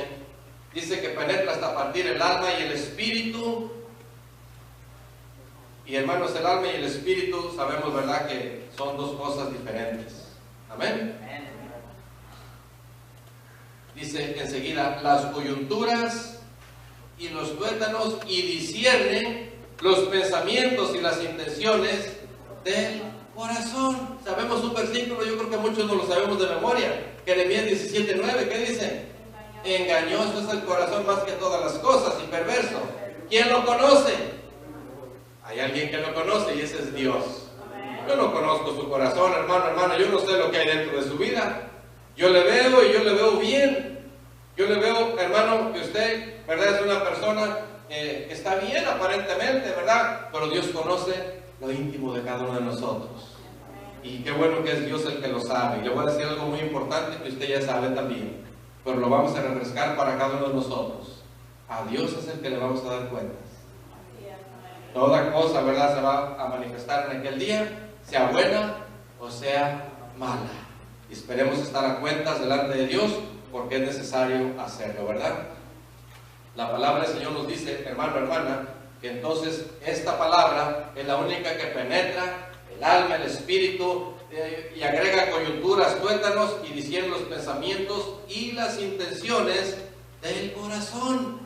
dice que penetra hasta partir el alma y el espíritu. Y hermanos, el alma y el espíritu sabemos, ¿verdad?, que son dos cosas diferentes. Amén. Dice enseguida, las coyunturas y los tuétanos, y disciernen los pensamientos y las intenciones del corazón. Sabemos un versículo, yo creo que muchos no lo sabemos de memoria. Jeremías 17:9, ¿qué dice? Engañoso es el corazón más que todas las cosas y perverso. ¿Quién lo conoce? Hay alguien que lo conoce y ese es Dios. Yo no conozco su corazón, hermano, hermana. Yo no sé lo que hay dentro de su vida. Yo le veo y yo le veo bien. Yo le veo, hermano, que usted, ¿verdad?, es una persona que está bien aparentemente, ¿verdad? Pero Dios conoce lo íntimo de cada uno de nosotros. Y qué bueno que es Dios el que lo sabe. Y le voy a decir algo muy importante que usted ya sabe también, pero lo vamos a refrescar para cada uno de nosotros. A Dios es el que le vamos a dar cuentas. Toda cosa, ¿verdad?, se va a manifestar en aquel día, sea buena o sea mala. Y esperemos estar a cuentas delante de Dios, porque es necesario hacerlo, ¿verdad? La palabra del Señor nos dice, hermano, hermana, que entonces esta palabra es la única que penetra el alma, el espíritu, y agrega coyunturas, tuétanos, y discierne los pensamientos y las intenciones del corazón.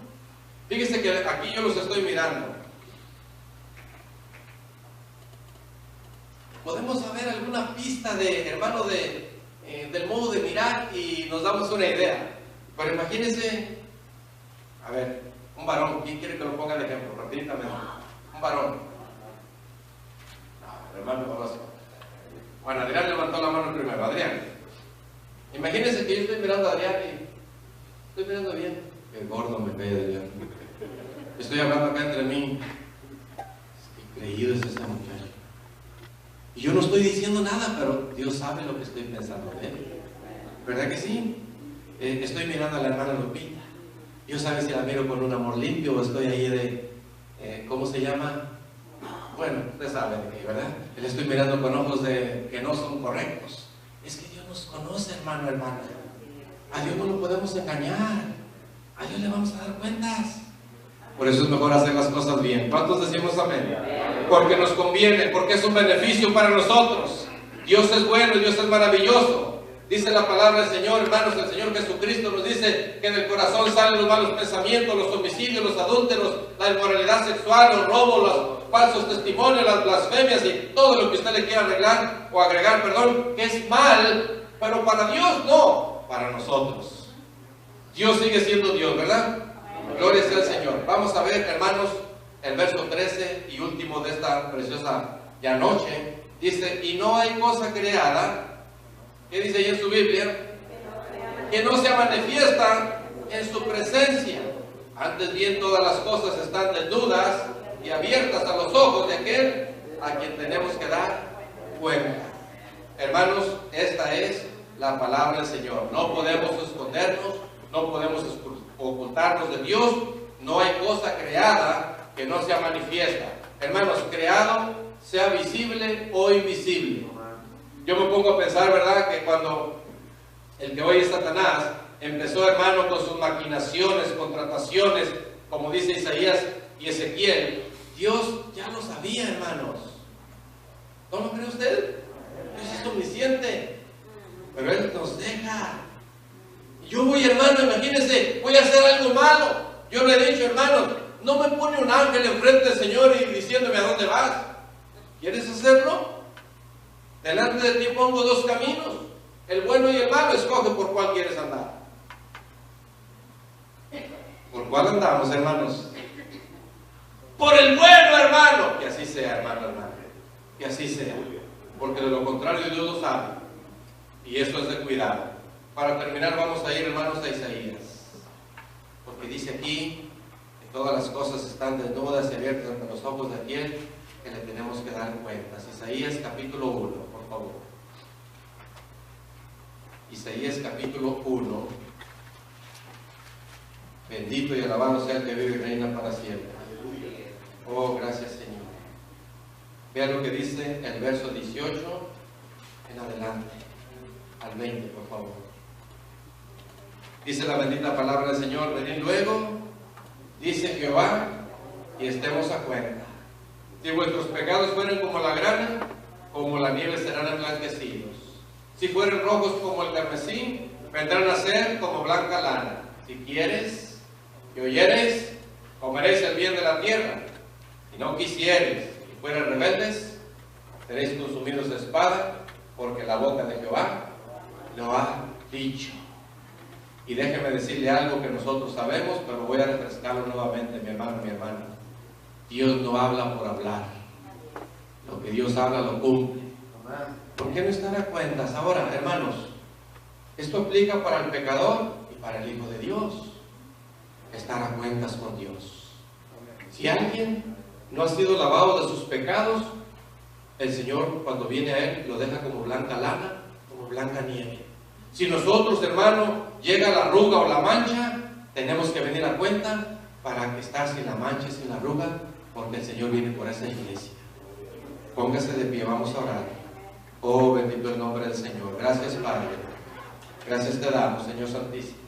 Fíjese que aquí yo los estoy mirando. Podemos saber alguna pista de, hermano, del modo de mirar y nos damos una idea. Pero imagínense, a ver, un varón, ¿quién quiere que lo ponga de ejemplo? Rapiditamente. Un varón. Hermano Orozco. Bueno, Adrián levantó la mano primero. Adrián, imagínense que yo estoy mirando a Adrián y estoy mirando bien. Qué gordo me cae Adrián. Estoy hablando acá entre mí. Qué creído es ese muchacho. Y yo no estoy diciendo nada, pero Dios sabe lo que estoy pensando de él. ¿Verdad que sí? Estoy mirando a la hermana Lupita. Dios sabe si la miro con un amor limpio o estoy ahí de, ¿cómo se llama? Bueno, usted sabe de qué, ¿verdad? Le estoy mirando con ojos que no son correctos. Es que Dios nos conoce, hermano, hermana. A Dios no lo podemos engañar. A Dios le vamos a dar cuentas. Por eso es mejor hacer las cosas bien. ¿Cuántos decimos amén? Porque nos conviene, porque es un beneficio para nosotros. Dios es bueno, Dios es maravilloso. Dice la palabra del Señor, hermanos, el Señor Jesucristo nos dice que del corazón salen los malos pensamientos, los homicidios, los adúlteros, la inmoralidad sexual, los robos, los falsos testimonios, las blasfemias y todo lo que usted le quiera arreglar o agregar, perdón, que es mal, pero para Dios no, para nosotros. Dios sigue siendo Dios, ¿verdad? Gloria sea al Señor. Vamos a ver, hermanos, el verso 13 y último de esta preciosa ya noche. Dice, y no hay cosa creada, ¿qué dice ahí en su Biblia? Que no se manifiesta en su presencia. Antes bien, todas las cosas están desnudas y abiertas a los ojos de aquel a quien tenemos que dar cuenta. Hermanos, esta es la palabra del Señor. No podemos escondernos, no podemos ocultarnos de Dios. No hay cosa creada que no sea manifiesta. Hermanos, creado, sea visible o invisible. Yo me pongo a pensar, ¿verdad?, que cuando el que hoy es Satanás empezó, hermano, con sus maquinaciones, contrataciones, como dice Isaías y Ezequiel, Dios ya lo sabía, hermanos. ¿No lo cree usted? Dios es omnisciente, pero Él nos deja. Yo voy, hermano, imagínense, voy a hacer algo malo. Yo le he dicho, hermano, no me pone un ángel enfrente del Señor y diciéndome a dónde vas. ¿Quieres hacerlo? Delante de ti pongo dos caminos, el bueno y el malo. Escoge por cuál quieres andar. ¿Por cuál andamos, hermanos? Por el bueno, hermano. Que así sea, hermano, hermano. Que así sea. Porque de lo contrario Dios lo sabe. Y eso es de cuidado. Para terminar vamos a ir, hermanos, a Isaías. Porque dice aquí que todas las cosas están desnudas y abiertas ante los ojos de aquel que le tenemos que dar cuentas. Isaías capítulo 1, por favor. Isaías capítulo 1. Bendito y alabado sea el que vive y reina para siempre. Oh, gracias, Señor. Vean lo que dice el verso 18 en adelante, al 20, por favor. Dice la bendita palabra del Señor: venid luego, dice Jehová, y estemos a cuenta. Si vuestros pecados fueren como la grana, como la nieve serán emblanquecidos. Si fueren rojos como el carmesí, vendrán a ser como blanca lana. Si quieres y oyeres, comeréis el bien de la tierra. Si no quisieres y fueres rebeldes, seréis consumidos de espada, porque la boca de Jehová lo ha dicho. Y déjeme decirle algo que nosotros sabemos, pero voy a refrescarlo nuevamente, mi hermano, mi hermana. Dios no habla por hablar. Lo que Dios habla lo cumple. ¿Por qué no estar a cuentas? Ahora, hermanos, esto aplica para el pecador y para el Hijo de Dios. Estar a cuentas con Dios. Si alguien no ha sido lavado de sus pecados, el Señor, cuando viene a Él, lo deja como blanca lana, como blanca nieve. Si nosotros, hermano, llega la arruga o la mancha, tenemos que venir a cuenta para que estar sin la mancha, sin la arruga, porque el Señor viene por esa iglesia. Póngase de pie, vamos a orar. Oh, bendito el nombre del Señor. Gracias, Padre. Gracias te damos, Señor Santísimo,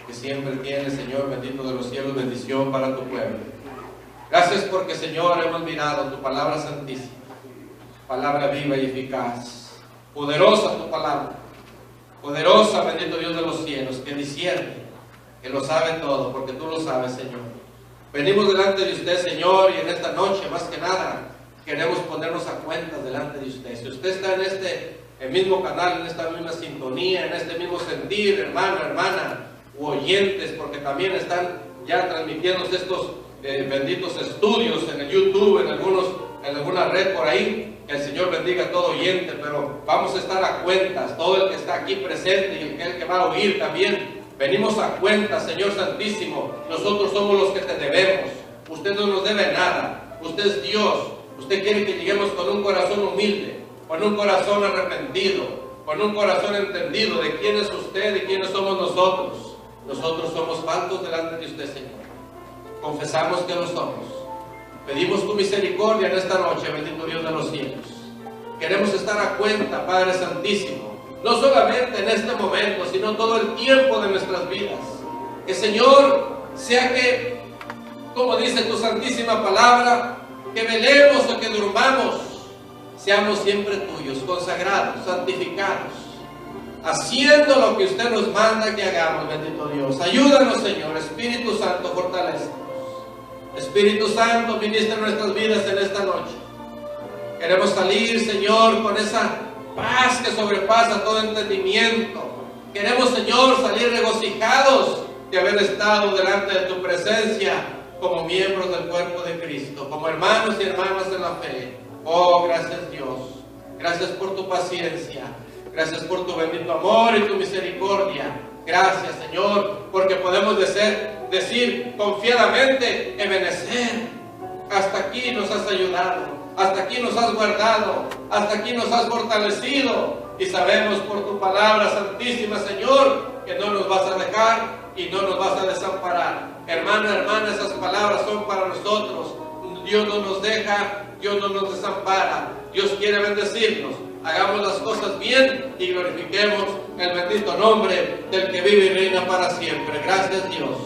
que siempre tienes, Señor bendito de los cielos, bendición para tu pueblo. Gracias porque, Señor, hemos mirado tu palabra santísima, palabra viva y eficaz, poderosa tu palabra, poderosa, bendito Dios de los cielos, que discierne, que lo sabe todo, porque tú lo sabes, Señor. Venimos delante de usted, Señor, y en esta noche, más que nada, queremos ponernos a cuentas delante de usted. Si usted está en el mismo canal, en esta misma sintonía, en este mismo sentir, hermano, hermana, u oyentes, porque también están ya transmitiéndose estos benditos estudios en el YouTube, en alguna red por ahí. Que el Señor bendiga a todo oyente, pero vamos a estar a cuentas, todo el que está aquí presente y el que va a oír también. Venimos a cuentas, Señor Santísimo. Nosotros somos los que te debemos. Usted no nos debe nada. Usted es Dios. Usted quiere que lleguemos con un corazón humilde, con un corazón arrepentido, con un corazón entendido de quién es usted y quiénes somos nosotros. Nosotros somos faltos delante de usted, Señor. Confesamos que lo somos. Pedimos tu misericordia en esta noche, bendito Dios de los cielos. Queremos estar a cuenta, Padre Santísimo, no solamente en este momento, sino todo el tiempo de nuestras vidas. Que, Señor, sea que, como dice tu santísima palabra, que velemos o que durmamos, seamos siempre tuyos, consagrados, santificados, haciendo lo que usted nos manda que hagamos, bendito Dios. Ayúdanos, Señor. Espíritu Santo, fortalécenos. Espíritu Santo, ministra nuestras vidas en esta noche. Queremos salir, Señor, con esa paz que sobrepasa todo entendimiento. Queremos, Señor, salir regocijados de haber estado delante de tu presencia como miembros del cuerpo de Cristo, como hermanos y hermanas en la fe. Oh, gracias, Dios. Gracias por tu paciencia. Gracias por tu bendito amor y tu misericordia. Gracias, Señor, porque podemos decir confiadamente, Ebenezer, hasta aquí nos has ayudado, hasta aquí nos has guardado, hasta aquí nos has fortalecido, y sabemos por tu palabra santísima, Señor, que no nos vas a dejar y no nos vas a desamparar. Hermana, esas palabras son para nosotros. Dios no nos deja, Dios no nos desampara. Dios quiere bendecirnos. Hagamos las cosas bien y glorifiquemos el bendito nombre del que vive y reina para siempre. Gracias, Dios.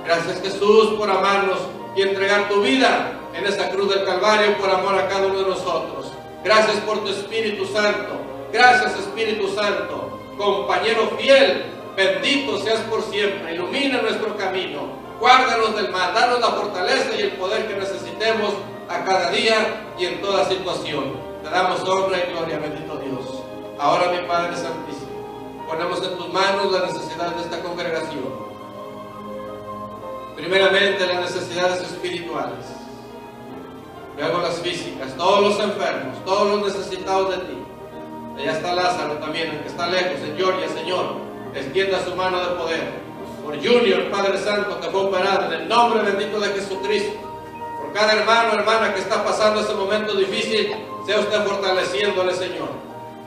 Gracias, Jesús, por amarnos y entregar tu vida en esa cruz del Calvario por amor a cada uno de nosotros. Gracias por tu Espíritu Santo. Gracias, Espíritu Santo, compañero fiel. Bendito seas por siempre. Ilumina nuestro camino. Guárdanos del mal. Danos la fortaleza y el poder que necesitemos a cada día y en toda situación. Te damos honra y gloria, bendito Dios. Ahora, mi Padre Santísimo, ponemos en tus manos las necesidades de esta congregación. Primeramente, las necesidades espirituales. Luego las físicas, todos los enfermos, todos los necesitados de ti. Allá está Lázaro también, el que está lejos, en Georgia, Señor. Extienda su mano de poder. Por Junior, Padre Santo, que fue operado en el nombre bendito de Jesucristo. Por cada hermano o hermana que está pasando ese momento difícil, sea usted fortaleciéndole, Señor.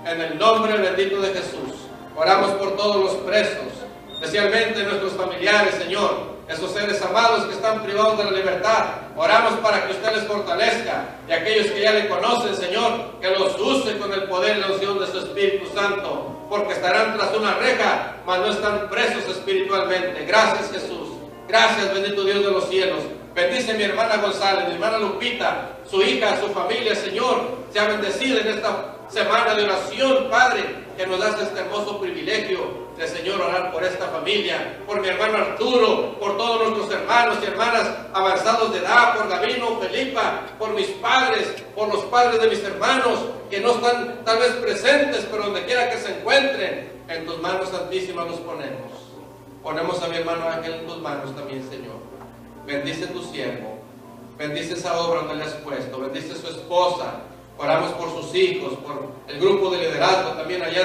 En el nombre bendito de Jesús. Oramos por todos los presos, especialmente nuestros familiares, Señor. Esos seres amados que están privados de la libertad. Oramos para que usted les fortalezca. Y aquellos que ya le conocen, Señor, que los use con el poder y la unción de su Espíritu Santo. Porque estarán tras una reja, mas no están presos espiritualmente. Gracias, Jesús. Gracias, bendito Dios de los cielos. Bendice a mi hermana González, mi hermana Lupita, su hija, su familia, Señor. Sea bendecida en esta semana de oración, Padre, que nos das este hermoso privilegio de, Señor, orar por esta familia, por mi hermano Arturo, por todos nuestros hermanos y hermanas avanzados de edad, por Gabino, Felipa, por mis padres, por los padres de mis hermanos que no están tal vez presentes, pero donde quiera que se encuentren, en tus manos santísimas los ponemos. Ponemos a mi hermano Ángel en tus manos también, Señor. Bendice tu siervo, bendice esa obra donde le has puesto, bendice su esposa. Oramos por sus hijos, por el grupo de liderazgo también allá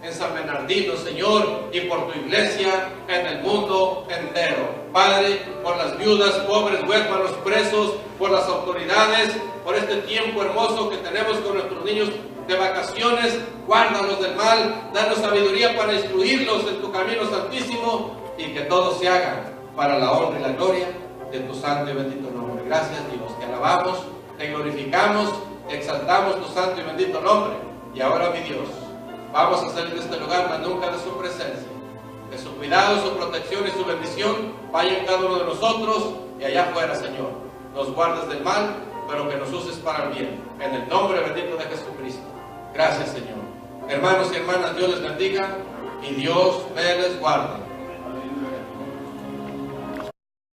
en San Bernardino, Señor, y por tu iglesia en el mundo entero. Padre, por las viudas, pobres, huérfanos, presos, por las autoridades, por este tiempo hermoso que tenemos con nuestros niños de vacaciones, guárdalos del mal, danos sabiduría para instruirlos en tu camino santísimo y que todo se haga para la honra y la gloria de tu santo y bendito nombre. Gracias, Dios, te alabamos, te glorificamos, exaltamos tu santo y bendito nombre. Y ahora, mi Dios, vamos a salir de este lugar, mas nunca de su presencia. Que su cuidado, su protección y su bendición vaya en cada uno de nosotros y allá afuera, Señor. Nos guardes del mal, pero que nos uses para el bien. En el nombre bendito de Jesucristo. Gracias, Señor. Hermanos y hermanas, Dios les bendiga y Dios me les guarde.